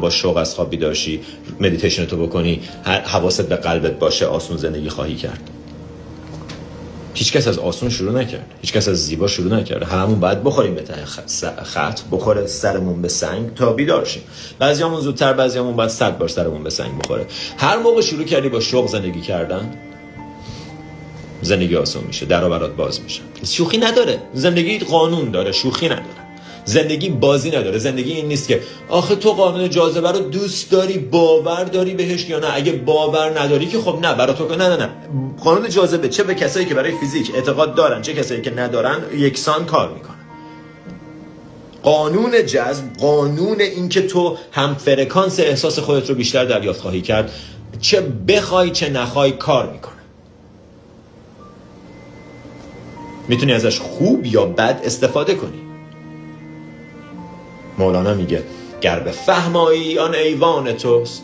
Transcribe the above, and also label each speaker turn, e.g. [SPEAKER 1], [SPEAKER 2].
[SPEAKER 1] با شوق از خواب بیدار شی، مدیتیشن تو بکنی، حواست به قلبت باشه، آسون زندگی خواهی کرد. هیچ کس از آسون شروع نکرد، هیچ کس از زیبا شروع نکرد. هممون باید بخوریم به ته خط، بخوره سرمون به سنگ تا بیدار شیم. بعضیامون زودتر، بعضیامون باید 100 بار سرمون به سنگ بخوره. هر موقع شروع کردی با شوق زندگی کردن، زندگی آسون میشه، درا برات باز میشه. شوخی نداره زندگی، قانون داره، شوخی نداره. زندگی بازی نداره. زندگی این نیست که آخه تو قانون جاذبه رو دوست داری، باور داری بهش یا نه. اگه باور نداری که خب نه، برای تو نه. قانون جاذبه چه به کسایی که برای فیزیک اعتقاد دارن، چه کسایی که ندارن، یکسان کار میکنه. قانون جذب، قانون این که تو هم فرکانس احساس خودت رو بیشتر دریافت خواهی کرد، چه بخوای چه نخوای کار میکنه. میتونی ازش خوب یا بد استفاده کنی. مولانا میگه گر به فهم آیی آن ایوان توست،